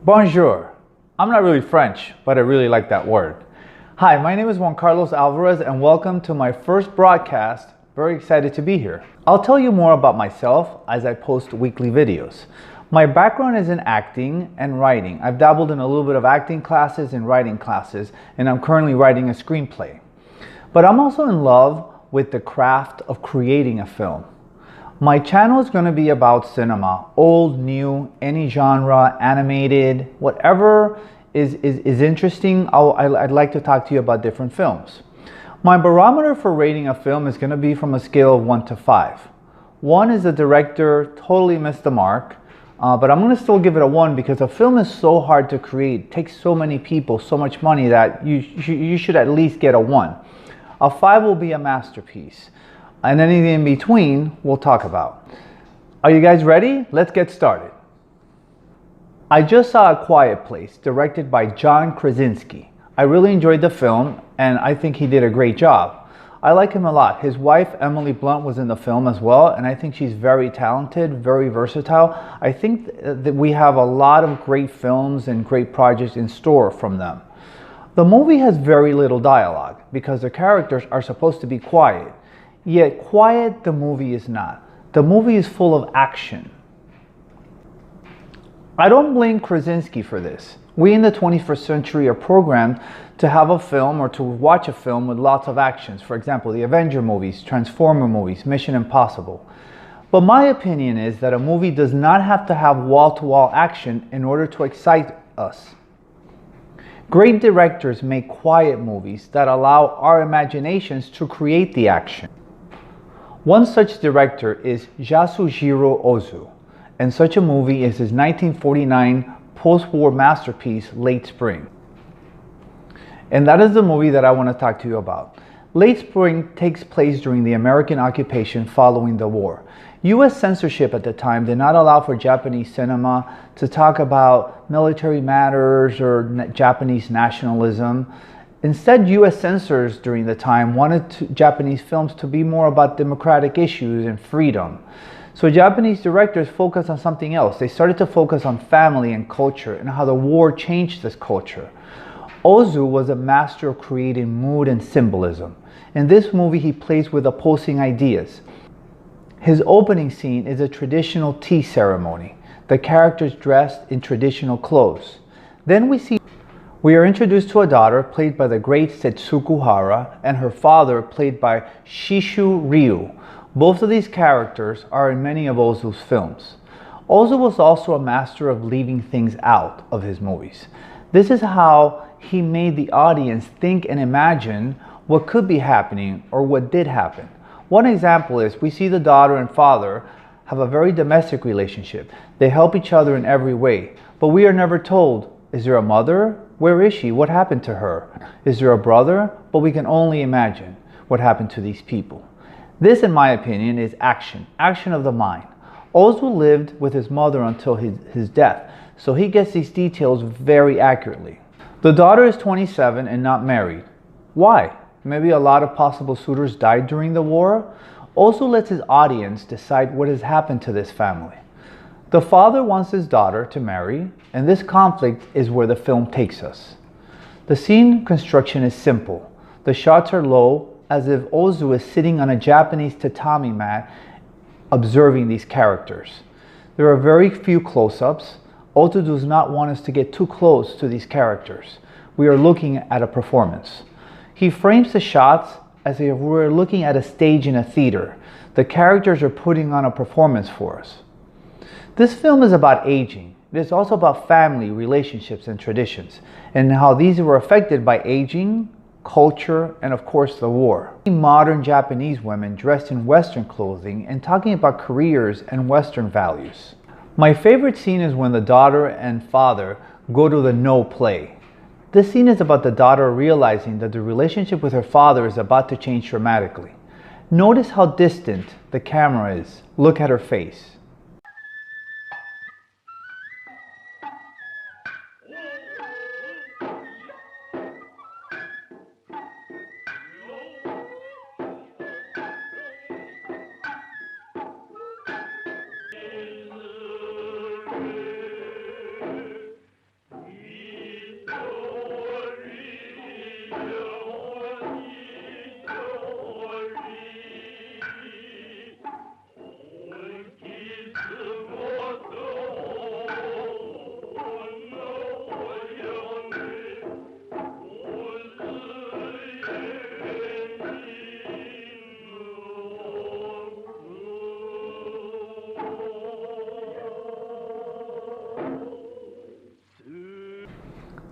Bonjour. I'm not really French, but I really like that word. Hi, my name is Juan Carlos Alvarez and welcome to my first broadcast. Very excited to be here. I'll tell you more about myself as I post weekly videos. My background is in acting and writing. I've dabbled in a little bit of acting classes and writing classes, and I'm currently writing a screenplay. But I'm also in love with the craft of creating a film. My channel is going to be about cinema, old, new, any genre, animated, whatever is interesting. I'd like to talk to you about different films. My barometer for rating a film is going to be from a scale of 1 to 5. 1 is the director totally missed the mark, but I'm going to still give it a 1 because a film is so hard to create. It takes so many people, so much money that you should at least get a 1. A 5 will be a masterpiece. And anything in between, we'll talk about. Are you guys ready? Let's get started. I just saw A Quiet Place, directed by John Krasinski. I really enjoyed the film, and I think he did a great job. I like him a lot. His wife, Emily Blunt, was in the film as well, and I think she's very talented, very versatile. I think that we have a lot of great films and great projects in store from them. The movie has very little dialogue because the characters are supposed to be quiet. Yet quiet the movie is not. The movie is full of action. I don't blame Krasinski for this. We in the 21st century are programmed to have a film or to watch a film with lots of actions. For example, the Avenger movies, Transformer movies, Mission Impossible. But my opinion is that a movie does not have to have wall-to-wall action in order to excite us. Great directors make quiet movies that allow our imaginations to create the action. One such director is Yasujiro Ozu, and such a movie is his 1949 post-war masterpiece, Late Spring. And that is the movie that I want to talk to you about. Late Spring takes place during the American occupation following the war. U.S. censorship at the time did not allow for Japanese cinema to talk about military matters or Japanese nationalism. Instead, U.S. censors during the time wanted Japanese films to be more about democratic issues and freedom. So Japanese directors focused on something else. They started to focus on family and culture and how the war changed this culture. Ozu was a master of creating mood and symbolism. In this movie, he plays with opposing ideas. His opening scene is a traditional tea ceremony. The characters dressed in traditional clothes. Then we are introduced to a daughter played by the great Setsuko Hara and her father played by Shishu Ryu. Both of these characters are in many of Ozu's films. Ozu was also a master of leaving things out of his movies. This is how he made the audience think and imagine what could be happening or what did happen. One example is we see the daughter and father have a very domestic relationship. They help each other in every way, but we are never told, is there a mother? Where is she? What happened to her? Is there a brother? But we can only imagine what happened to these people. This, in my opinion, is action of the mind. Ozu lived with his mother until his death, so he gets these details very accurately. The daughter is 27 and not married. Why? Maybe a lot of possible suitors died during the war. Ozu lets his audience decide what has happened to this family. The father wants his daughter to marry, and this conflict is where the film takes us. The scene construction is simple. The shots are low, as if Ozu is sitting on a Japanese tatami mat observing these characters. There are very few close-ups. Ozu does not want us to get too close to these characters. We are looking at a performance. He frames the shots as if we're looking at a stage in a theater. The characters are putting on a performance for us. This film is about aging. It is also about family, relationships, and traditions, and how these were affected by aging, culture, and of course the war. Modern Japanese women dressed in Western clothing and talking about careers and Western values. My favorite scene is when the daughter and father go to the no play. This scene is about the daughter realizing that the relationship with her father is about to change dramatically. Notice how distant the camera is. Look at her face.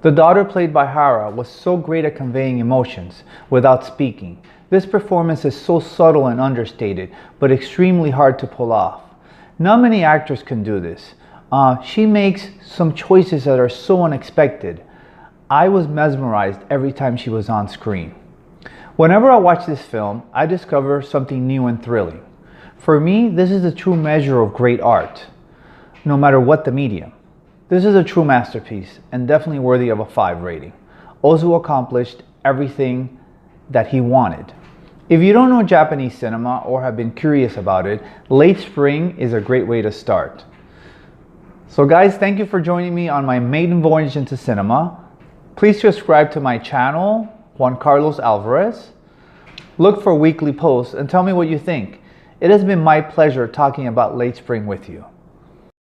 The daughter played by Hara was so great at conveying emotions without speaking. This performance is so subtle and understated, but extremely hard to pull off. Not many actors can do this. She makes some choices that are so unexpected. I was mesmerized every time she was on screen. Whenever I watch this film, I discover something new and thrilling. For me, this is the true measure of great art, no matter what the medium. This is a true masterpiece and definitely worthy of a 5 rating. Ozu accomplished everything that he wanted. If you don't know Japanese cinema or have been curious about it, Late Spring is a great way to start. So guys, thank you for joining me on my maiden voyage into cinema. Please subscribe to my channel, Juan Carlos Alvarez. Look for weekly posts and tell me what you think. It has been my pleasure talking about Late Spring with you.